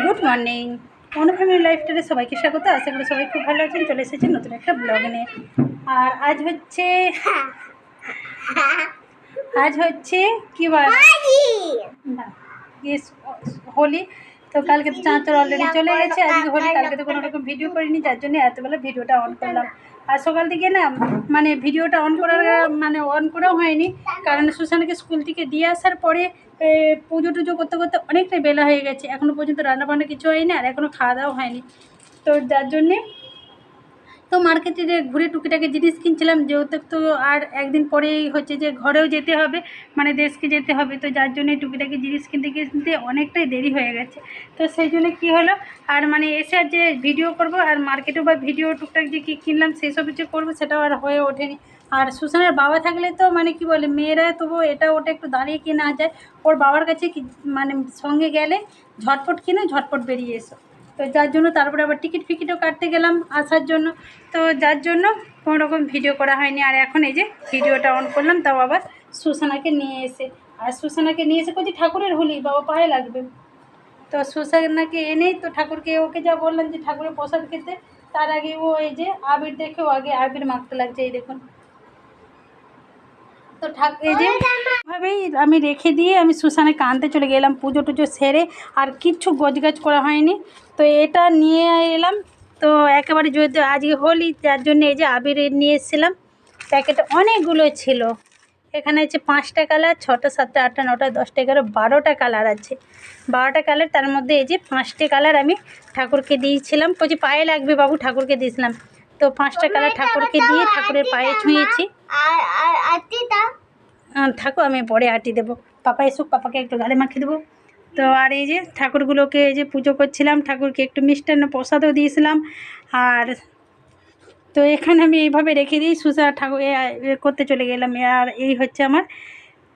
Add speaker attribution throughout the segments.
Speaker 1: Good morning. অনু family লাইফস্টাইলে সবাইকে স্বাগত। আশা করি সবাই খুব ভালো আছেন। চলে এসেছেন নতুন একটা ব্লগ নিয়ে। আর আজ হচ্ছে কি বার না হোলি। তো কালকে তো চাঁচর অলরেডি চলে গেছে, আজকে হোলি। কালকে তো কোনো রকম ভিডিও করিনি, যার জন্য এতবেলা ভিডিওটা অন করলাম। আর সকাল থেকে না মানে ভিডিওটা অন করাও হয়নি, কারণ সুশানকে স্কুল থেকে দিয়ে আসার পরে পুজো টুজো করতে করতে অনেকটাই বেলা হয়ে গেছে। এখনও পর্যন্ত রান্নাবান্না কিছু হয়নি, আর এখনও খাওয়া দাওয়া হয়নি। তো যার জন্যে তো মার্কেটে ঘুরে টুকিটাকি জিনিস কিনছিলাম, যেহেতু তো আর একদিন পরেই হচ্ছে যে ঘরেও যেতে হবে, মানে দেশকে যেতে হবে। তো যার জন্যে টুকিটাকি জিনিস কিনতে কিনতে অনেকটাই দেরি হয়ে গেছে। তো সেই জন্য কী হলো, আর মানে এসে আর যে ভিডিও করব আর মার্কেটেও বা ভিডিও টুকটাক যে কী কিনলাম সেসব যে করবো সেটাও আর হয়ে ওঠেনি। আর সুশানের বাবা থাকলে তো মানে কি বলে, মেয়েরা তবু এটা ওটা একটু দাঁড়িয়ে কেনা যায়। ওর বাবার কাছে কি মানে সঙ্গে গেলে ঝটপট কিনে ঝটপট বেরিয়ে এসো। তো যার জন্য তারপরে আবার টিকিট ফিকিটও কাটতে গেলাম আসার জন্য। তো যার জন্য কোনো রকম ভিডিও করা হয়নি। আর এখন এই যে ভিডিওটা অন করলাম, তাও আবার সুশানাকে নিয়ে এসে। আর সুশানাকে নিয়ে এসে করছি ঠাকুরের হোলি, বাবা পায়ে লাগবে। তো সুশানাকে এনেই তো ঠাকুরকে ওকে যা বললাম যে ঠাকুরের প্রসাদ খেতে, তার আগে ও এই যে আবির দেখে ও আগে আবির মাখতে লাগছে। এই দেখুন। তো এই যে ভাবেই আমি রেখে দিয়ে আমি সুশানাকে আনতে চলে গেলাম, পুজো টুজো সেরে। আর কিচ্ছু গোছগাছ করা হয়নি, তো এটা নিয়ে এলাম। তো একেবারে যদি আজকে হোলি, যার জন্য এই যে আবির নিয়ে এসেছিলাম। প্যাকেট অনেকগুলো ছিল, এখানে আছে 5টা কালার, 6টা 7টা 8টা 9টা 10টা 11 12টা কালার আছে। 12টা কালার, তার মধ্যে এই যে 5টে কালার আমি ঠাকুরকে দিয়েছিলাম। বলছি পায়ে লাগবে বাবু, ঠাকুরকে দিয়েছিলাম। তো 5টা কালার ঠাকুরকে দিয়ে ঠাকুরের পায়ে ছুঁয়েছি। থাকো, আমি পরে আটি দেবো। পাপা এসুক, পাপাকে একটু গালে মাখিয়ে দেবো। তো আর এই যে ঠাকুরগুলোকে এই যে পুজো করছিলাম, ঠাকুরকে একটু মিষ্টান্ন প্রসাদও দিয়েছিলাম। আর তো এখানে আমি এইভাবে রেখে দিই, সুসা ঠাকুর করতে চলে গেলাম। আর এই হচ্ছে আমার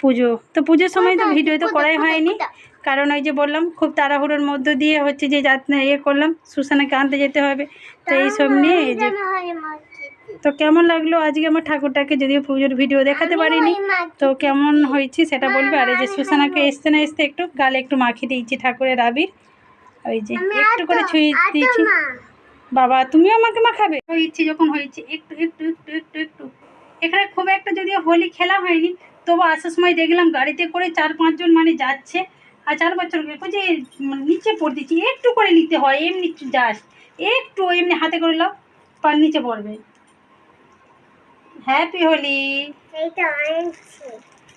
Speaker 1: পুজো। তো পুজোর সময় তো ভিডিও তো করাই হয়নি, কারণ ওই যে বললাম খুব তাড়াহুড়োর মধ্য দিয়ে হচ্ছে যে করলাম, সুসানাকে আনতে যেতে হবে। তো এইসব নিয়ে এই যে। তো কেমন লাগলো আজকে আমার ঠাকুরটাকে, যদিও পুজোর ভিডিও দেখাতে পারিনি, তো কেমন হয়েছে সেটা বলবে। আর এই যে সুসানাকে আসতে না আসতে একটু গালে একটু মাখিয়ে দিয়েছি ঠাকুরের আবির, ওই যে একটু করে ছুঁয়ে দিয়েছি। বাবা তুমিও আমাকে মাখাবে? ইচ্ছে যখন হয়েছে একটু একটু একটু একটু একটু। এখানে খুব একটা যদিও হোলি খেলা হয়নি, তবু আসার সময় দেখলাম গাড়িতে করে 4-5 জন মানে যাচ্ছে। আর 4-5 জন যে নিচে পড়ে দিচ্ছি, একটু করে নিতে হয়, এমনি যাস একটু এমনি হাতে করে লাও, পার নিচে পড়বে। হ্যাপি হোলি।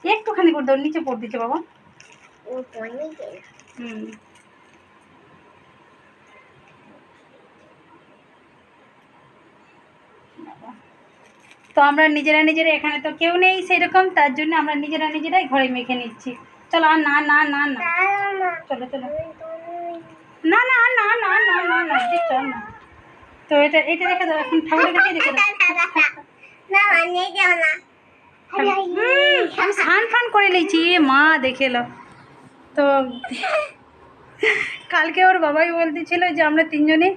Speaker 1: একটুখানি করে দাও, নিচে পড়ে দিচ্ছে বাবা। হুম। তো আমরা নিজেরা এখানে তো কেউ নেই সেরকম, তার জন্য আমরা নিজেরাই ঘরে মেখে নিচ্ছি। চলো। আর না না না না, চলো চলো। না না না না না না না চল না। তো এটা রেখে দাও, এখন ঠাকুরের কাছে রেখে দাও। আমি স্নান ফান করে নিয়েছি, মা দেখে এলো। তো কালকে ওর বাবাই বলতেছিল যে আমরা 3 জনে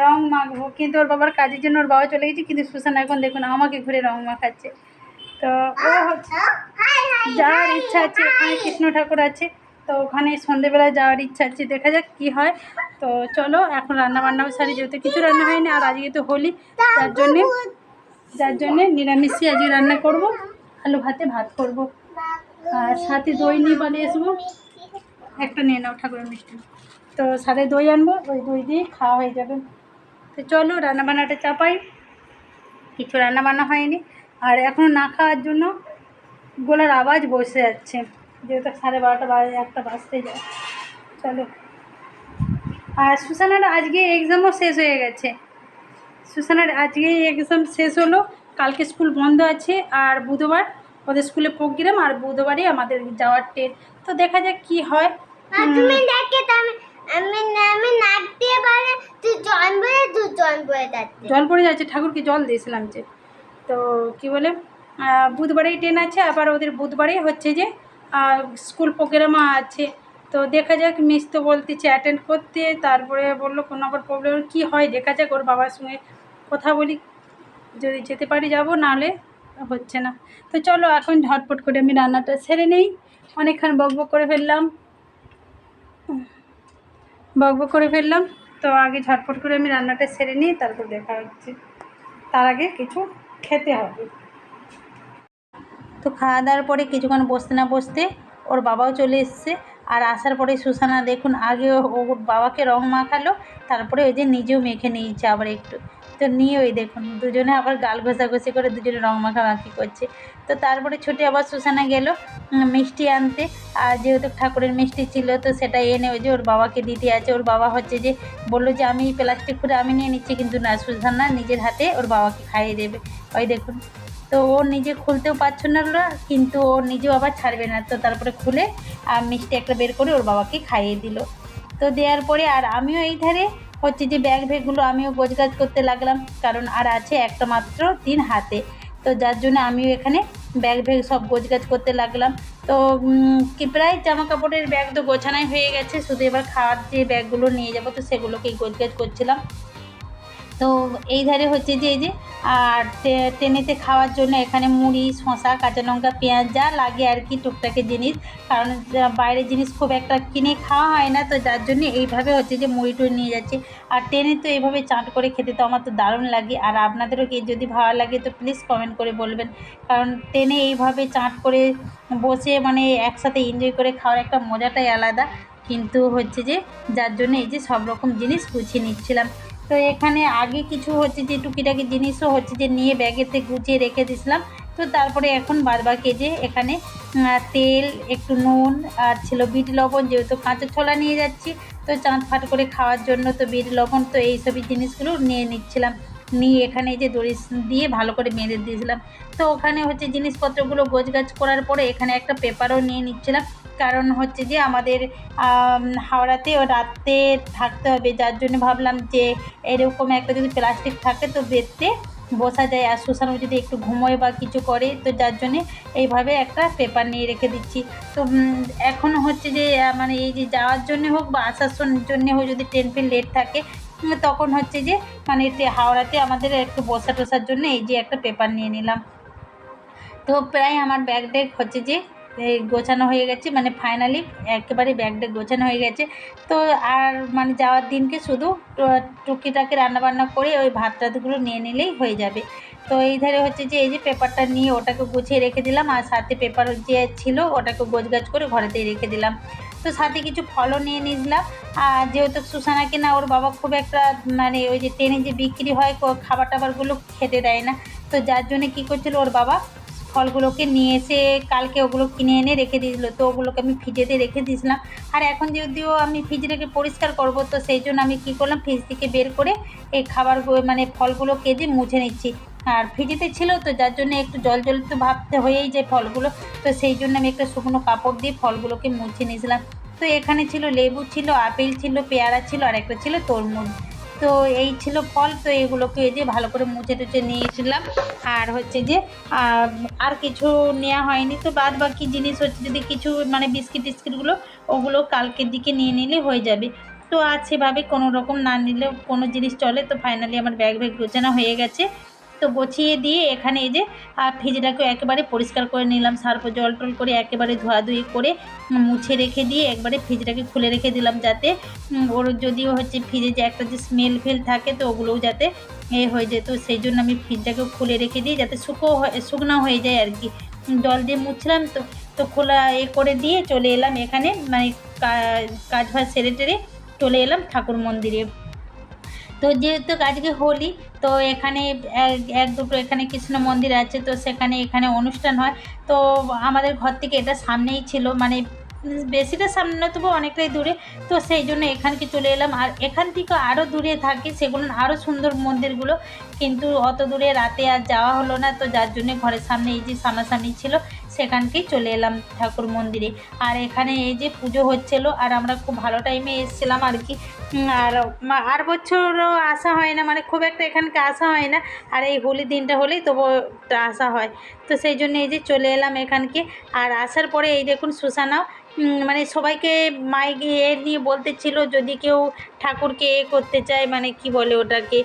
Speaker 1: রং মাখবো, কিন্তু ওর বাবার কাজের জন্য ওর বাবা চলে গেছে। কিন্তু সুশান এখন দেখুন আমাকে ঘুরে রং মাখাচ্ছে। তো ও হচ্ছে যাওয়ার ইচ্ছা আছে, এখানে কৃষ্ণ ঠাকুর আছে, তো ওখানে সন্ধেবেলায় যাওয়ার ইচ্ছা আছে, দেখা যাক কী হয়। তো চলো এখন রান্নাবান্নাও সারি, যেহেতু কিছু রান্না হয়নি। আর আজকে তো হোলি, যার জন্যে নিরামিষই আজকে রান্না করব। আলু ভাতে ভাত করব, আর সাথে দই নিয়ে পালিয়ে আসবো। একটা নিয়ে নাও ঠাকুরের মিষ্টি। তো সাথে দই আনবো, ওই দই দিয়ে খাওয়া হয়ে যাবে। তো চলো রান্নাবান্নাটা চাপাই, কিছু রান্নাবান্না হয়নি। আর এখনও না খাওয়ার জন্য গলার আওয়াজ বসে যাচ্ছে, যেহেতু 12:30 বাজে, 1টা বাজতে যায়। চলো। আর সুশানার আজকে এক্সামও শেষ হয়ে গেছে। সুশানার আজকেই এক্সাম শেষ হলো, কালকে স্কুল বন্ধ আছে। আর বুধবার ওদের স্কুলে প্রোগ্রাম, আর বুধবারই আমাদের যাওয়ার ট্রেন। তো দেখা যাক কি হয়। জল পড়ে যাচ্ছে, ঠাকুরকে জল দিয়েছিলাম যে। তো কি বলে, বুধবারেই ট্রেন আছে, আবার ওদের বুধবারেই হচ্ছে যে স্কুল প্রোগ্রামও আছে। তো দেখা যাক, মিস তো বলতেছে অ্যাটেন্ড করতে, তারপরে বললো কোনো আবার প্রবলেম কী হয় দেখা যাক। ওর বাবার সঙ্গে কথা বলি, যদি যেতে পারি যাবো, নাহলে হচ্ছে না। তো চলো এখন ঝটপট করে আমি রান্নাটা সেরে নেই, অনেকক্ষণ বকবক করে ফেললাম। বকবক করে ফেললাম। তো আগে ঝটপট করে আমি রান্নাটা সেরে নিই, তারপর দেখা হচ্ছে। তার আগে কিছু খেতে হবে। তো খাওয়া দাওয়ার পরে কিছুক্ষণ বসতে না বসতে ওর বাবাও চলে এসছে। আর আসার পরে সুসানা দেখুন আগে ওর বাবাকে রং মাখালো, তারপরে ওই যে নিজেও মেখে নিয়েছে আবার একটু। তো নিয়ে ওই দেখুন দুজনে আবার গাল ঘষাঘষি করে দুজনে রং মাখামাখি করছে। তো তারপরে ছুটে আবার সুসানা গেল মিষ্টি আনতে। আর যেহেতু ঠাকুরের মিষ্টি ছিল তো সেটা এনে ওই যে ওর বাবাকে দিতে আছে। ওর বাবা হচ্ছে যে বললো যে আমি প্লাস্টিক করে আমি নিয়ে নিচ্ছি, কিন্তু না, সুসানা নিজের হাতে ওর বাবাকে খাইয়ে দেবে। ওই দেখুন, তো ও নিজে খুলতেও পারছে না, কিন্তু ও নিজেও আবার ছাড়বে না। তো তারপরে খুলে মিষ্টি একটা বের করে ওর বাবাকে খাইয়ে দিল। তো দেওয়ার পরে আর আমিও এই ধারে হচ্ছে যে ব্যাগ ভ্যাগগুলো আমিও গোছগাছ করতে লাগলাম, কারণ আর আছে একটা মাত্র দিন হাতে। তো যার জন্য আমিও এখানে ব্যাগ ভ্যাগ সব গোছগাছ করতে লাগলাম। তো কি প্রায় জামা কাপড়ের ব্যাগ তো গোছানোই হয়ে গেছে, শুধু এবার খাওয়ার যে ব্যাগগুলো নিয়ে যাবো তো সেগুলোকেই গোছগাছ করছিলাম। তো এই ধারে হচ্ছে যে এই যে আর ট্রেনেতে খাওয়ার জন্য এখানে মুড়ি, শসা, কাঁচা লঙ্কা, পেঁয়াজ যা লাগে আর কি টুকটাকি জিনিস, কারণ বাইরের জিনিস খুব একটা কিনে খাওয়া হয় না। তো যার জন্য এইভাবে হচ্ছে যে মুড়ি টুড়ি নিয়ে যাচ্ছি। আর ট্রেনে তো এইভাবে চাট করে খেতে তো আমার তো দারুণ লাগে। আর আপনাদেরও কি যদি ভালো লাগে তো প্লিজ কমেন্ট করে বলবেন, কারণ ট্রেনে এইভাবে চাট করে বসে মানে একসাথে এনজয় করে খাওয়ার একটা মজাটাই আলাদা। কিন্তু হচ্ছে যে যার জন্য এই যে সব রকম জিনিস গুছিয়ে নিচ্ছিলাম। তো এখানে আগে কিছু হচ্ছে যে টুকিটাকি জিনিসও হচ্ছে যে নিয়ে ব্যাগেতে গুছিয়ে রেখে দিয়েছিলাম। তো তারপরে এখন বাদবাকি যে এখানে তেল, একটু নুন আর ছিল বিট লবণ, যেহেতু কাঁচা ছোলা নিয়ে যাচ্ছি তো চাঁদ ফাট করে খাওয়ার জন্য, তো বিট লবণ তো এইসবই জিনিসগুলো নিয়ে নিচ্ছিলাম। নিয়ে এখানে এই যে দড়ি দিয়ে ভালো করে মেরে দিয়েছিলাম। তো ওখানে হচ্ছে জিনিসপত্রগুলো গোছগাছ করার পরে এখানে একটা পেপারও নিয়ে নিচ্ছিলাম, কারণ হচ্ছে যে আমাদের হাওড়াতে ও রাতে থাকতে হবে, যার জন্য ভাবলাম যে এরকম একটা যদি প্লাস্টিক থাকে তো বেডতে বসা যায়, আর সুসানো যদি একটু ঘুমোয় বা কিছু করে, তো যার জন্যে এইভাবে একটা পেপার নিয়ে রেখে দিচ্ছি। তো এখন হচ্ছে যে মানে এই যে যাওয়ার জন্যে হোক বা আসার জন্যে হোক, যদি ট্রেন ফেন লেট থাকে তখন হচ্ছে যে মানে হাওড়াতে আমাদের একটু বসা টসার জন্য এই যে একটা পেপার নিয়ে নিলাম। তো প্রায় আমার ব্যাগ ট্যাগ হচ্ছে যে গোছানো হয়ে গেছে, মানে ফাইনালি একেবারে ব্যাগ ট্যাগ গোছানো হয়ে গেছে। তো আর মানে যাওয়ার দিনকে শুধু টুকিটাকি রান্নাবান্না করে ওই ভাত টাতগুলো নিয়ে নিলেই হয়ে যাবে। তো এই ধারে হচ্ছে যে এই যে পেপারটা নিয়ে ওটাকে গুছিয়ে রেখে দিলাম, আর সাথে পেপার যে ছিল ওটাকে গোছগাছ করে ঘরেতেই রেখে দিলাম। তো সাথে কিছু ফলও নিয়ে নিলাম। আর যেহেতু সুসানাকে না ওর বাবা খুব একটা মানে ওই যে ট্রেনে যে বিক্রি হয় খাবার টাবারগুলো খেতে দেয় না, তো যার জন্য কী করছিল ওর বাবা ফলগুলোকে নিয়ে এসে কালকে ওগুলো কিনে এনে রেখে দিয়েছিল। তো ওগুলোকে আমি ফ্রিজেতে রেখে দিয়েছিলাম। আর এখন যদিও আমি ফ্রিজ রেখে পরিষ্কার করব, তো সেই জন্য আমি কী করলাম, ফ্রিজ থেকে বের করে এই মানে ফলগুলো কেটে মুছে নিচ্ছি। আর ফ্রিজেতে ছিল তো যার জন্য একটু জল জল তো ভাবতে হয়েই যায় ফলগুলো, তো সেই জন্য আমি একটা শুকনো কাপড় দিয়ে ফলগুলোকে মুছে নিয়েছিলাম। তো এখানে ছিল লেবু, ছিল আপেল, ছিল পেয়ারা, ছিল আর একটা ছিল তরমুজ। তো এই ছিল ফল। তো এগুলোকে এই যে ভালো করে মুছে টুছে নিয়েছিলাম। আর হচ্ছে যে আর কিছু নেওয়া হয়নি। তো বাদ বাকি জিনিস হচ্ছে যদি কিছু মানে বিস্কিট টিস্কিটগুলো ওগুলো কালকের দিকে নিয়ে নিলে হয়ে যাবে। তো আর সেভাবে কোনো রকম না নিলেও কোনো জিনিস চলে। তো ফাইনালি আমার ব্যাগ গোছানো হয়ে গেছে। তো গুছিয়ে দিয়ে এখানে এই যে ফ্রিজটাকে একেবারে পরিষ্কার করে নিলাম, সার্ফ জল টল করে একেবারে ধোয়াধুয়ি করে মুছে রেখে দিয়ে একবারে ফ্রিজটাকে খুলে রেখে দিলাম, যাতে ওর যদিও হচ্ছে ফ্রিজে যে একটা যে স্মেল ফেল থাকে তো ওগুলোও যাতে হয়ে যেত। সেই জন্য আমি ফ্রিজটাকে খুলে রেখে দিই যাতে শুকনো হয়ে যায় আর কি। জল দিয়ে মুছলাম তো তো খোলা করে দিয়ে চলে এলাম এখানে, মানে কাজ ফাজ সেরে টেরে চলে এলাম ঠাকুর মন্দিরে। তো যেহেতু আজকে হোলি, তো এখানে এক দুটো এখানে কৃষ্ণ মন্দির আছে, তো এখানে অনুষ্ঠান হয়। তো আমাদের ঘর থেকে এটা সামনেই ছিল, মানে বেশিটা সামনে না তবু অনেকটাই দূরে। তো সেই জন্য এখানকে চলে এলাম। আর এখান থেকে আরও দূরে থাকে, সেগুলো আরও সুন্দর মন্দিরগুলো, কিন্তু অত দূরে রাতে আর যাওয়া হলো না। তো যার জন্যে ঘরের সামনে এই যে সামনাসামনি ছিল সেখানকেই চলে এলাম ঠাকুর মন্দিরে। আর এখানে এই যে পুজো হচ্ছিল, আর আমরা খুব ভালো টাইমে এসেছিলাম আর কি। আর বছরও আসা হয় না, মানে খুব একটা এখানকে আসা হয় না। আর এই হোলি দিনটা হলেই তবু আসা হয়। তো সেই জন্য এই যে চলে এলাম এখানকে। আর আসার পরে এই দেখুন সুসানাও মানে সবাইকে মাইক নিয়ে বলতেছিল যদি কেউ ঠাকুরকে করতে চায়, মানে কি বলে ওটাকে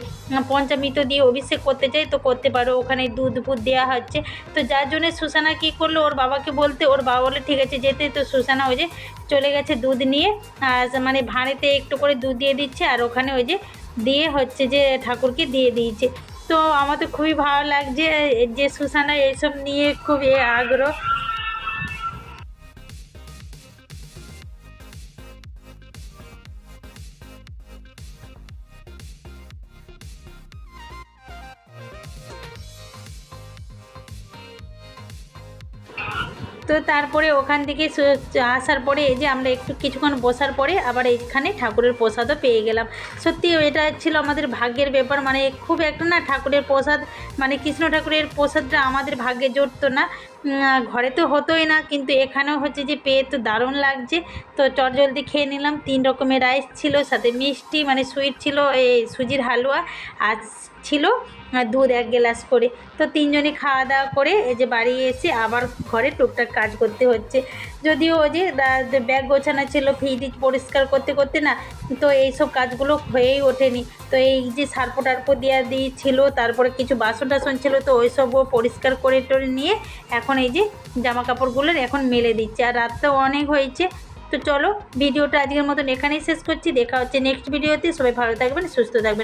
Speaker 1: পঞ্চামৃত দিয়ে অভিষেক করতে চায় তো করতে পারো, ওখানে দুধ ফুধ দেওয়া হচ্ছে। তো যার জন্য সুসানা কী করলো, ওর বাবাকে বলতে, ওর বাবা বলে ঠিক আছে যেতে। তো সুসানা ওই যে চলে গেছে দুধ নিয়ে, মানে ভাঁড়েতে একটু করে দুধ দিয়ে দিচ্ছে, আর ওখানে ওই যে দিয়ে হচ্ছে যে ঠাকুরকে দিয়ে দিয়েছে। তো আমার তো খুবই ভালো লাগছে যে সুসানা এইসব নিয়ে খুব আগ্রহ। তো তারপরে ওখান থেকে আসার পরে এই যে আমরা একটু কিছুক্ষণ বসার পরে আবার এইখানে ঠাকুরের প্রসাদও পেয়ে গেলাম। সত্যি এটা ছিল আমাদের ভাগ্যের ব্যাপার, মানে খুব একটা না ঠাকুরের প্রসাদ, মানে কৃষ্ণ ঠাকুরের প্রসাদটা আমাদের ভাগ্যে জুটতো না, ঘরে তো হতোই না, কিন্তু এখানেও হচ্ছে যে পেয়ে তো দারুণ লাগছে। তো চটজলদি খেয়ে নিলাম। 3 রকমের রাইস ছিল, সাথে মিষ্টি মানে সুইট ছিল, এই সুজির হালুয়া, আর ছিল দুধ 1 গ্লাস করে। তো 3 জনই খাওয়া দাওয়া করে এই যে বাড়ি এসে আবার ঘরে টুকটাক কাজ করতে হচ্ছে। যদিও ওই যে ব্যাগ গোছানো ছিল, ফ্রিজ পরিষ্কার করতে করতে না, তো এইসব কাজগুলো হয়েই ওঠেনি। তো এই যে সার্পো টার্পো দিয়েছিল, তারপরে কিছু বাসন টাসন ছিল, তো ওই সবও পরিষ্কার করে টরে নিয়ে এখন এই যে জামা কাপড়গুলোর এখন মেলে দিচ্ছে। আর রাতটাও অনেক হয়েছে। তো চলো ভিডিওটা আজকের মতন এখানেই শেষ করছি। দেখা হচ্ছে নেক্সট ভিডিওতে। সবাই ভালো থাকবেন, সুস্থ থাকবেন।